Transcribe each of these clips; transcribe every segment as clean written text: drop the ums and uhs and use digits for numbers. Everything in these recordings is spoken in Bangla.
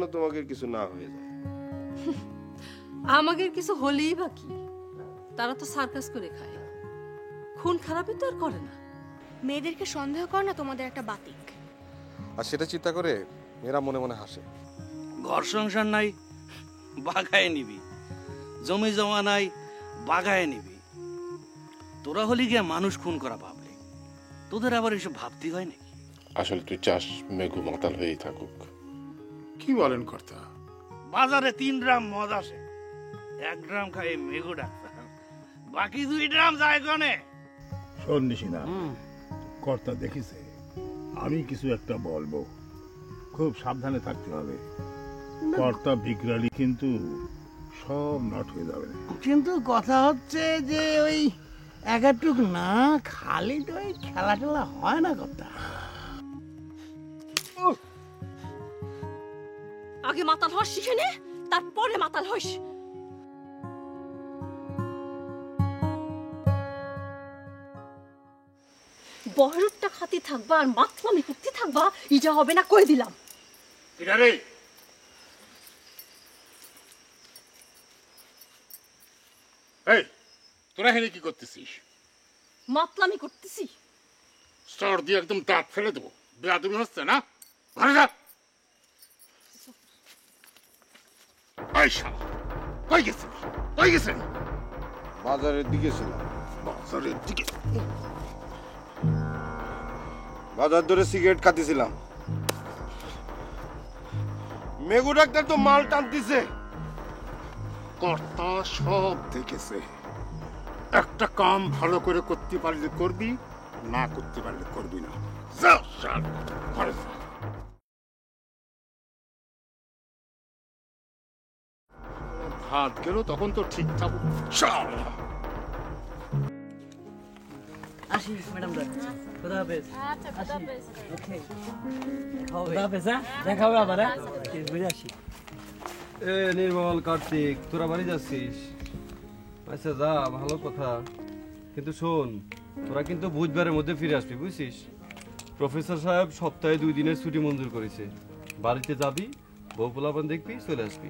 যেন তোমাকে কিছু না হয়ে যায়। আমাদের কিছু হলেই বা কি, তারা তো সার্কাস করে খায়, খুন খারাপই তো আর করে না। মেয়েদেরকে সন্দেহ কর না তোমাদের একটা বাতিক। আর সেটা চিন্তা করে মেয়েরা মনে মনে হাসে। ঘর সংসার নাই, বাগায় নিবি, জমি জমা নাই, বাগায় নিবি। তোরা হলি গিয়া মানুষ খুন করা ভাবলি, তোদের আবার এসব ভাবতে হয় নাকি? আসলে তুই চাস মেঘু মাতাল হয়েই থাকুক। কি বলেন কর্তা? বাজারে 3 ড্রাম মদ আসে, 1 ড্রাম খাই মেঘু ডাক্তার, বাকি 2 ড্রাম যায় গনে। শোন নিশিনা, কর্তা দেখিছে আমি কিছু একটা বলবো, খুব সাবধানে থাকতে হবে। কর্তা বিকরালি কিন্তু সব নট হয়ে যাবে। কিন্তু কথা হচ্ছে যে ওই একাটুক না, খালি তো ওই খেলা টেলা হয় না কর্তা। আগে মাতাল হস শিখে নে, তারপরে মাতাল হস। বহরুটটা খাতি থাকবা আর মাতলামি করতে থাকবা, ইজা হবে না কই দিলাম। এটা রে, এই তোরা হেনে কি করতেছিস? মাতলামি করতেছি। স্টার দিয়ে একদম দাঁত ফেলে দেবো। বেয়াদবি হচ্ছে না? ঘরে যা। এই শালা, কই গেছিস? কই গেছেন? বাজারের দিকে ছিলাম। বাজারের দিকে? বাজার ধরে সিগারেট খাতেছিলাম, মেঘু ডাক্তার তো মাল টানতেছে। কর্তা সব দেখেছে। একটা কাম ভালো করে করতে পারলে করবি, না করতে পারলে করবি না। যা শালা, ঘরে যা। ভাত গেল তখন তো ঠিক থাকবো। শালা আসি ম্যাডাম, খোদা হাফেজ। আচ্ছা, খোদা হাফেজ। ওকে, খোদা হাফেজ। দেখা হবে আবার। ঘুরে আসি। এ নির্মল, কার্তিক, তোরা বাড়ি যাচ্ছিস? আচ্ছা যা, ভালো কথা, কিন্তু শোন, তোরা কিন্তু বুধবারের মধ্যে ফিরে আসবি, বুঝছিস? প্রফেসর সাহেব সপ্তাহে 2 দিনের ছুটি মঞ্জুর করেছে। বাড়িতে যাবি, বউ পোলাপান দেখবি, চলে আসবি।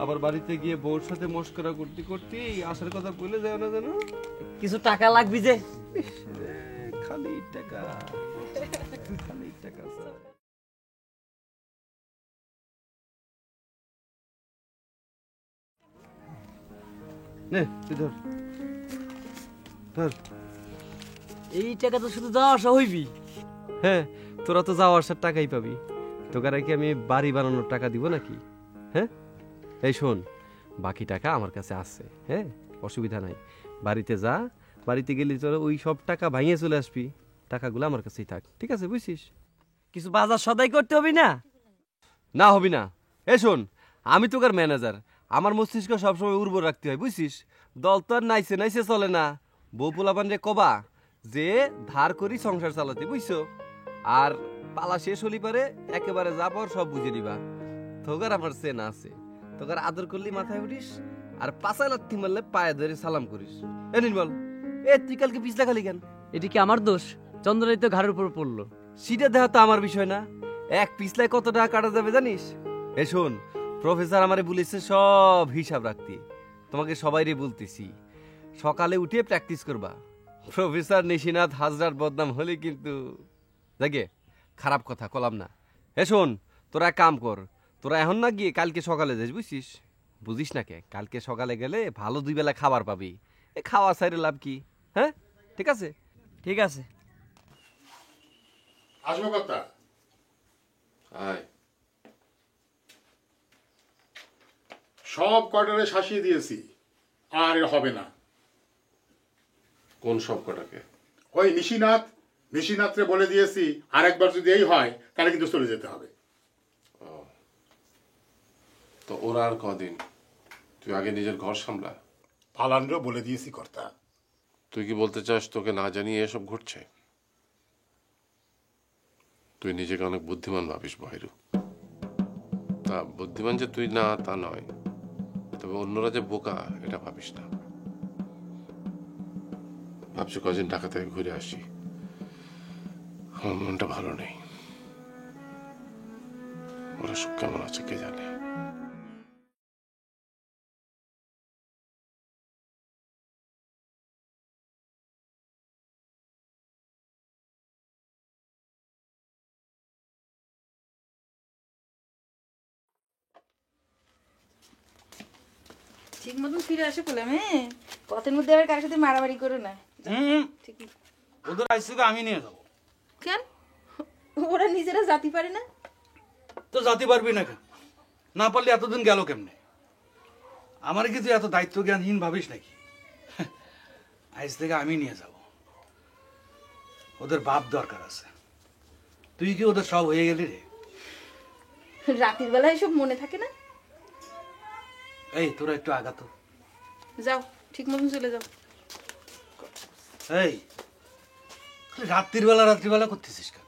আবার বাড়িতে গিয়ে বউর সাথে মস্করা করতে করতে আসার কথা বলে যায় না যেন। কিছু টাকা লাগবে যে। খালি টাকা, খালি টাকা স্যার। নে তুই ধর ধর। এই টাকা তো শুধু যাওয়া আসা হইবি। হ্যাঁ, তোরা তো যাওয়া আসার টাকাই পাবি, তোকার কি আমি বাড়ি বানানোর টাকা দিব নাকি? হ্যাঁ, এই শোন, বাকি টাকা আমার কাছে আছে, হ্যাঁ, অসুবিধা নাই। বাড়িতে যা, বাড়িতে গেলে চলো ওই সব টাকা ভাঙিয়ে চলে আসবি, টাকাগুলো আমার কাছেই থাক, ঠিক আছে, বুঝছিস? কিছু বাজার সদাই করতে হবে না? না হবি না। এ শোন, আমি তোকার ম্যানেজার, আমার মস্তিষ্ক সবসময় উর্বর রাখতে হয়, বুঝছিস? দল তো আর নাইছে নাইছে চলে না। বউ পোলাপান রে কবা যে ধার করি সংসার চালাতে, বুঝছো? আর পালা শেষ হলি পারে একেবারে যা পাওয়ার সব বুঝে নিবা। তোকার আমার চেনা আছে, তোকার আদর করলি মাথায় উঠিস, আর পাছায় লাথি মারলে পায়ে ধরে সালাম করিস। এ নির্মল, এ তুই কালকে পিছলা খালি কেন? এটি কি আমার দোষ? চন্দ্রাই তো ঘাড়ের উপর পড়লো। সেটা দেখা তো আমার বিষয় না। এক পিছলায় কত টাকা কাটা যাবে জানিস? এ শোন, প্রফেসর আমারে বলেছে সব হিসাব রাখতে, তোমাকে সবাইরে বলতেছি, সকালে উঠে প্র্যাকটিস করবা। প্রফেসর নিশিনাথ হাজরার বদনাম হলে কিন্তু দেখে খারাপ কথা কলাম না। এ শোন, তোরা এক কাম কর, তোরা এখন না গিয়ে কালকে সকালে যাস, বুঝছিস? বুঝিস না কে, কালকে সকালে গেলে ভালো 2 বেলা খাবার পাবি। এ খাওয়া সাইরে লাভ কি? হ্যাঁ, ঠিক আছে? ঠিক আছে, আসবো কর্তা। আয়, সব কটারে শাসিয়ে দিয়েছি, আর এর হবে না। কোন সব কটাকে? ওই নিশিনাথরে বলে দিয়েছি, আর একবার যদি এই হয় তাহলে কিন্তু চলে যেতে হবে। তো ওরা আর কদিন? তুই আগে নিজের ঘর সামলা। পালানরও বলে দিয়েছি কর্তা। তুই কি বলতে চাস তোকে না জানিয়ে এসব ঘটছে? তুই নিজেকে অনেক বুদ্ধিমান ভাবিস বহিরু। তা বুদ্ধিমান যে তুই না তা নয়, তবে অন্যরা যে বোকা এটা ভাবিস না। ভাবছি কদিন ঢাকা থেকে ঘুরে আসি, আমার মনটা ভালো নেই। ওরা সব কেমন আছে কে জানে। ঠিক মতন ফিরে আসে বললাম, হ্যাঁ পথের মধ্যে আবার কার সাথে মারামারি করো না। ঠিক ওদের আইসিকে আমি নিয়ে যাবো। কেন ওরা নিজেরা জাতি পারে না? তো জাতি পারবি না কেন? না পারলে এতদিন গেল কেমনে? আমার কি তুই এত দায়িত্ব জ্ঞানহীন ভাবিস নাকি? আইস থেকে আমি নিয়ে যাব। ওদের বাপ দরকার আছে। তুই কি ওদের সব হয়ে গেলি রে? রাতের বেলায় এসব মনে থাকে না? এই তোরা একটু আগাতো। যাও ঠিক মতন চলে যাও। এই রাত্রিবেলা করতেছিস কেন?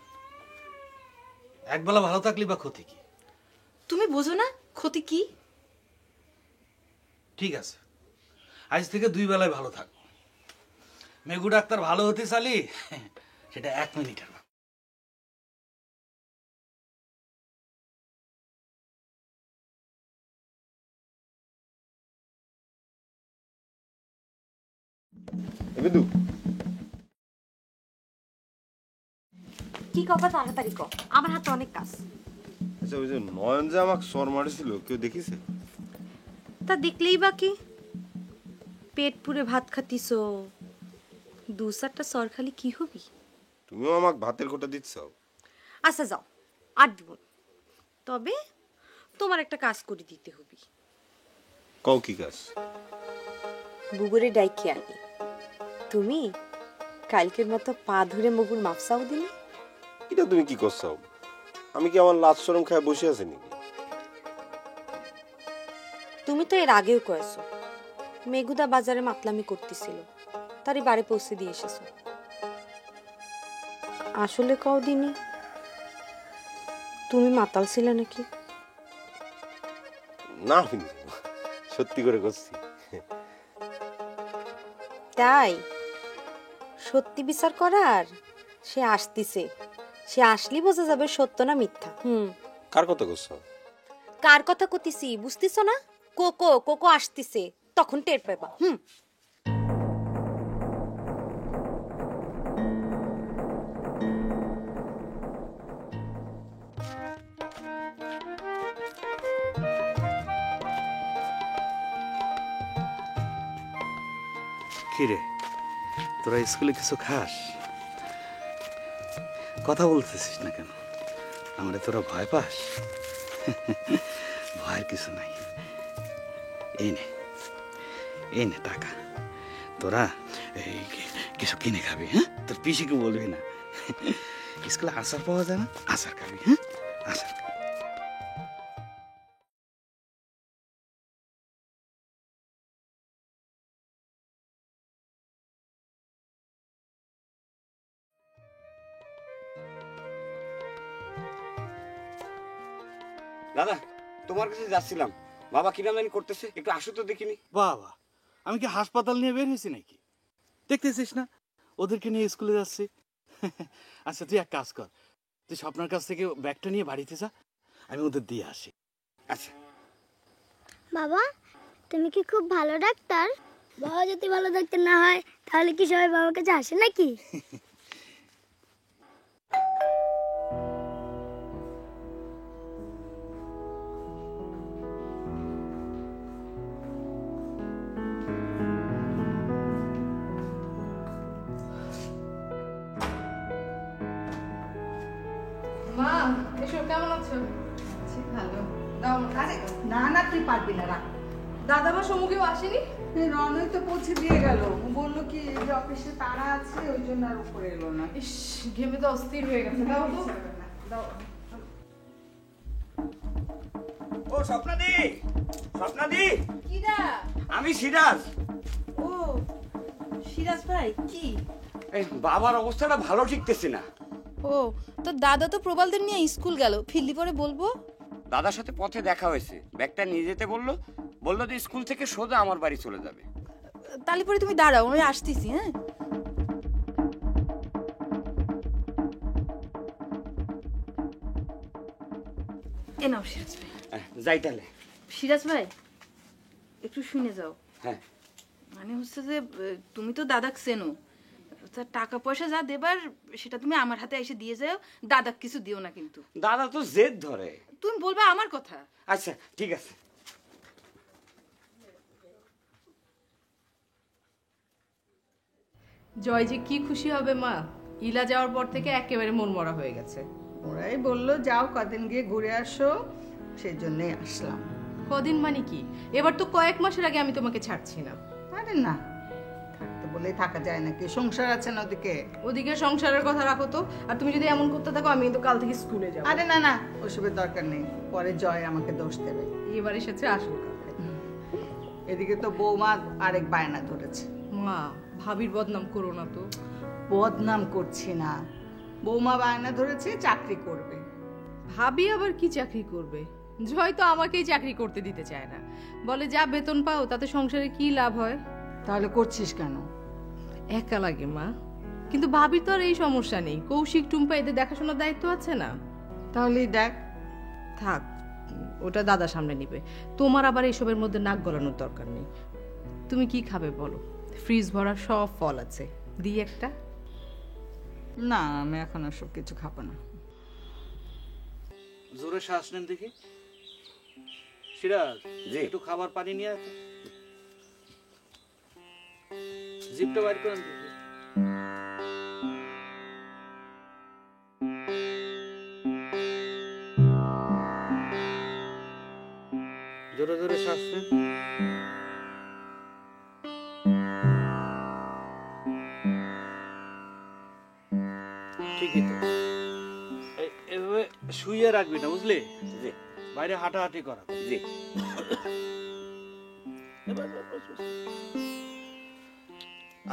একবেলা ভালো থাকলি বা ক্ষতি কি? তুমি বোঝো না ক্ষতি কি? ঠিক আছে, আজ থেকে 2 বেলায় ভালো থাকবো। মেঘু ডাক্তার ভালো হতে চালি সেটা 1 মিনিটের না। বিন্দু, কি কবা তাড়াতাড়ি কর, আমার হাতে অনেক কাজ। আচ্ছা ওই যে নয়ন যে আমাকে সর মারিছিল, কেউ দেখিছে? তা দেখলেই বাকি, পেট পুরে ভাত খাতিছো, 2-4টা সর খালি কি হবি? তুমিও আমাকে ভাতের কোটা দিচ্ছ। আচ্ছা যাও, আর দিব না। তবে তোমার একটা কাজ করে দিতে হবে। কও কি কাজ? বুগুরে ডাইকে আনি, তুমি কালকের মতো পা ধরে মগুর মাপসাও দিলে। এটা তুমি কি করছো? আমি কি আমার লাজ শরম খায় বসে আছি নাকি? তুমি তো এর আগেও কয়েছো মেঘুদা বাজারে মাতলামি করতেছিল, তারই বাড়ি পৌঁছে দিয়ে এসেছো। আসলে কদিনই তুমি মাতাল ছিলে নাকি? না বিন্দু, সত্যি করে করছি। তাই সত্যি বিচার করার সে আসতিছে, সে আসলি বোঝা যাবে সত্য না মিথ্যা। কার কথা করছো? কার কথা কতিছি বুঝতিছ না? কোকো কোকো আসতিছে, তখন টের পাবা। কি রে, তোরা স্কুলে কিছু খাস? কথা বলতেছিস না কেন? আমারে তোরা ভয় পাস? ভয়ের কিছু নাই। এই নে টাকা, তোরা এই কিছু কিনে খাবি। হ্যাঁ, তোর পিসিকে বলবি না। স্কুলে আচার পাওয়া যায় না, আচার খাবি। হ্যাঁ, আচার। দাদা, তোমার কাছে যাচ্ছিলাম, বাবা কিরাম জানি করতেছে, একটু আসো তো দেখিনি। বাবা, আমি কি হাসপাতাল নিয়ে বের হয়েছি নাকি? দেখতেছিস না ওদেরকে নিয়ে স্কুলে যাচ্ছি। আচ্ছা তুই এক কাজ কর, তুই স্বপ্নার কাছ থেকে ব্যাগটা নিয়ে বাড়িতে যা, আমি ওদের দিয়ে আসি। আচ্ছা। বাবা, তুমি কি খুব ভালো ডাক্তার? বাবা যদি ভালো ডাক্তার না হয় তাহলে কি সবাই বাবার কাছে আসে নাকি? মা এসো, কেমন আছো? ভালো। দাও আরে না না, তুই পারবি না, রাখ। দাদা বা সমুখেও আসেনি? রনই তো পৌঁছে দিয়ে গেল, বললো কি যে অফিসে তাড়া আছে, ওই জন্য আর উপরে এলো না। ইস, ঘেমে তো অস্থির হয়ে গেছে। দাও তো। দাও। ও স্বপ্নাদি, স্বপ্নাদি, কিরা? আমি সিরাজ। ও সিরাজ ভাই, কি? এই বাবার অবস্থাটা ভালো ঠিকতেছে না। ও তো দাদা তো প্রবালদের নিয়ে স্কুল গেল, ফিরলি পরে বলবো। দাদার সাথে পথে দেখা হয়েছে, ব্যাগটা নিয়ে যেতে বললো, বললো যে স্কুল থেকে সোজা আমার বাড়ি চলে যাবে। তাহলে পরে তুমি দাঁড়াও, আমি আসতেছি। হ্যাঁ, এ নাও সিরাজ ভাই। যাই তাহলে। সিরাজ ভাই একটু শুনে যাও। হ্যাঁ মানে হচ্ছে যে তুমি তো দাদাক চেনো, তা টাকা পয়সা যা দেবার সেটা তুমি আমার হাতে এসে দিয়ে যাও, দাদাক কিছু দিও না কিন্তু। দাদা তো জেদ ধরে। তুমি বলবা আমার কথা। আচ্ছা ঠিক আছে। জয় যে কি খুশি হবে মা, ইলা যাওয়ার পর থেকে একেবারে মন মরা হয়ে গেছে। ওরাই বললো যাও কদিন গিয়ে ঘুরে আসো, সেই জন্যই আসলাম। কদিন মানে কি, এবার তো কয়েক মাসের আগে আমি তোমাকে ছাড়ছি না। আরে না, থাকতে বলেই থাকা যায় নাকি, সংসার আছে না ওদিকে। ওদিকে সংসারের কথা রাখো তো, আর তুমি যদি এমন করতে থাকো আমি কিন্তু কাল থেকে স্কুলে যাবো। আরে না না, ওসবের দরকার নেই, পরে জয় আমাকে দোষ দেবে। এবার এসেছে আসল কথা। এদিকে তো বৌমা আরেক বায়না ধরেছে। মা ভাবির বদনাম করো না তো। বদনাম করছি না, বৌমা বায়না ধরেছে চাকরি করবে। ভাবি আবার কি চাকরি করবে? জয় তো আমাকেই চাকরি করতে দিতে চায় না, বলে যা বেতন পাও তাতে সংসারে কি লাভ হয়। তাহলে করছিস কেন? একা লাগে মা। কিন্তু ভাবির তো আর এই সমস্যা নেই, কৌশিক টুম্পা এদের দেখাশোনার দায়িত্ব আছে না। তাহলেই দেখ। থাক, ওটা দাদা সামনে নিবে। তোমার আবার এইসবের মধ্যে নাক গলানোর দরকার নেই। তুমি কি খাবে বলো, ফ্রিজ ভরা সব ফল আছে, দিই একটা? না, আমি এখন আর সব কিছু খাবো না। জোরে শ্বাস নেন দেখি। সিরাজ একটু খাবার পানি নিয়ে আসো, জিপটা বাইর করেন দেখি। জোরে জোরে শ্বাস নেন। ঠিকই তো, এভাবে শুয়ে রাখবি না বুঝলি, বাইরে হাঁটাহাঁটি করা। জি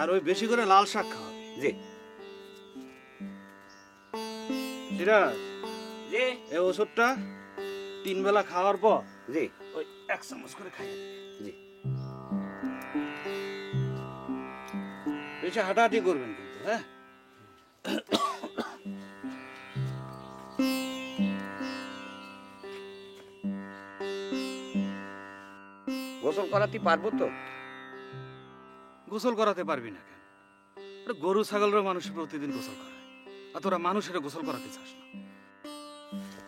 আর ওই বেশি করে লাল শাক খাওয়া। জি সিরাজ, জি এই ওষুধটা 3 বেলা খাওয়ার পর জি ওই 1 চামচ করে খাইয়ে দিবি। জি বেশি হাঁটাহাঁটি করবেন কিন্তু, হ্যাঁ? গোসল করাতে পারবো তো? গোসল করাতে পারবি না কেন? গরু ছাগলের মানুষের প্রতিদিন গোসল করায়, আর তোরা মানুষের গোসল করাতে চাস না।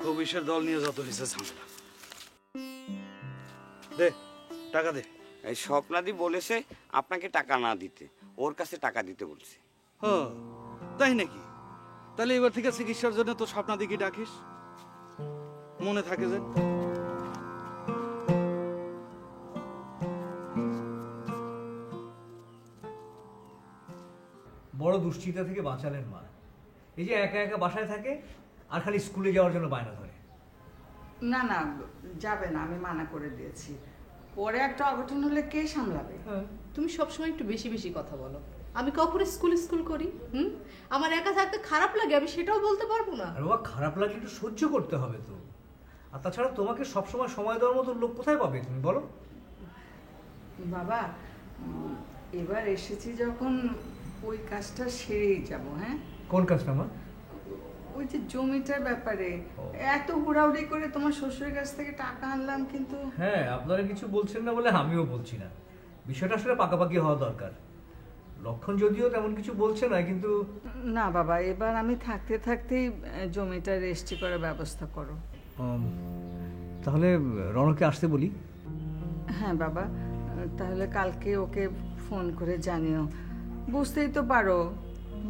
কবিশের দল নিয়ে যত হয়েছে ঝামেলা। দে টাকা দে। এই স্বপ্নাদি বলেছে আপনাকে টাকা না দিতে, ওর কাছে টাকা দিতে বলছে। ও তাই নাকি? তাহলে এবার থেকে চিকিৎসার জন্য তো স্বপ্নাদিকে ডাকিস, মনে থাকে যে। বড় দুশ্চিন্তা থেকে বাঁচালেন মা। এই যে একা একা বাসায় থাকে আর খালি স্কুলে যাওয়ার জন্য বায়না ধরে। না না, যাবে না, আমি মানা করে দিয়েছি। পরে একটা অঘটন হলে কে সামলাবে? তুমি সবসময় একটু বেশি বেশি কথা বলো। আমি কখনো স্কুল স্কুল করি? আমার একা থাকতে খারাপ লাগে, আমি সেটাও বলতে পারবো না। আর বাবা, খারাপ লাগলে একটু সহ্য করতে হবে তো। আর তাছাড়া তোমাকে সবসময় সময় দেওয়ার মতো লোক কোথায় পাবে তুমি বলো? বাবা, এবার এসেছি যখন ওই কাজটা সেরেই যাব। হ্যাঁ, কোন কাজটা মা? ওই যে জমিটার ব্যাপারে এত হুড়াহুড়ি করে তোমার শ্বশুরের কাছ থেকে টাকা আনলাম, কিন্তু হ্যাঁ, আপনারা কিছু বলছেন না বলে আমিও বলছি না। বিষয়টা আসলে পাকাপাকি হওয়া দরকার। লক্ষণ যদিও তেমন কিছু বলছে না, কিন্তু না বাবা, এবার আমি থাকতে থাকতেই জমিটা রেজিস্ট্রি করার ব্যবস্থা করো। তাহলে রণকে আসতে বলি। হ্যাঁ বাবা, তাহলে কালকে ওকে ফোন করে জানিও। বুঝতেই তো পারো,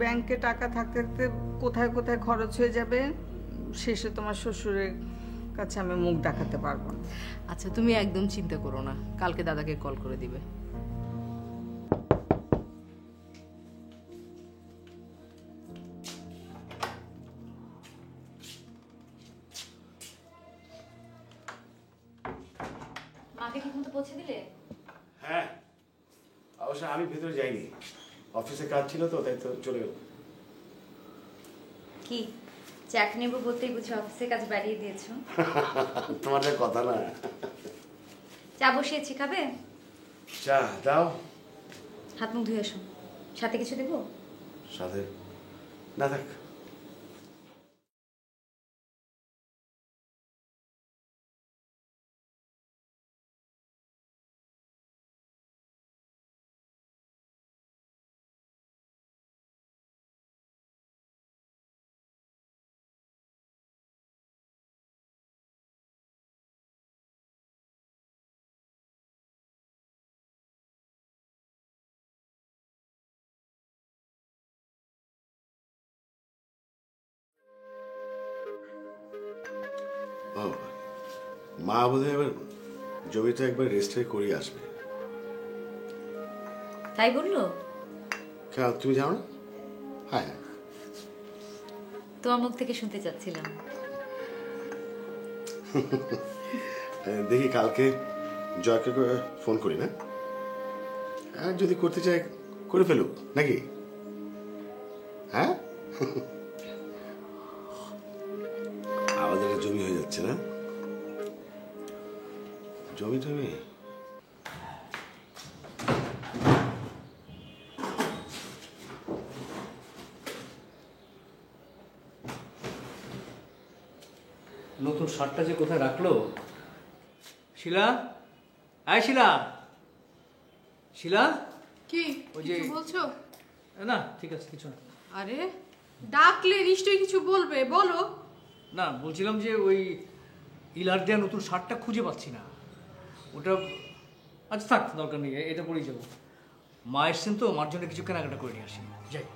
ব্যাংকে টাকা থাকতে থাকতে কোথায় কোথায় খরচ হয়ে যাবে, শেষে তোমার শ্বশুরের কাছে আমি মুখ দেখাতে পারবো না। আচ্ছা, তুমি একদম চিন্তা করো না, কালকে দাদাকে কল করে দিবে। মাকে ঠিক মতো পৌঁছে দিলে? হ্যাঁ, অবশ্য আমি ভেতরে যাইনি, অফিসে কাজ ছিল তো, তাই তো চলে গেল। কি চাক নেবো বলতেই বুঝি অফিসে কাজ বাড়িয়ে দিয়েছো? তোমার যা কথা না। চা বসিয়েছি, খাবে? চা দাও। হাত মুখ ধুয়ে এসো। সাথে কিছু দেবো? সাথে না থাক। মা বোধহয় এবার জমিটা একবার রেজিস্ট্রি করিয়ে আসবে। তাই বললো? কেন তুমি জানো না? হ্যাঁ হ্যাঁ, তোমার মুখ থেকে শুনতে চাচ্ছিলাম। দেখি কালকে জয়কে ফোন করি না, আর যদি করতে চাই করে ফেলুক নাকি? হ্যাঁ, আমাদের জমি হয়ে যাচ্ছে না, জমি টমি। নতুন শার্টটা যে কোথায় রাখলো? শিলা, আয় শিলা, শিলা। কি ওই যে কিছু বলছো? না ঠিক আছে, কিছু না। আরে ডাকলে নিশ্চয়ই কিছু বলবে, বলো। না বলছিলাম যে ওই ইলার দেয়া নতুন শার্টটা খুঁজে পাচ্ছি না, ওটা আচ্ছা থাক, দরকার নেই, এটা পরেই যাবো। মা এসছেন তো, মার জন্য কিছু কেনাকাটা করে নিয়ে আসি, যাই।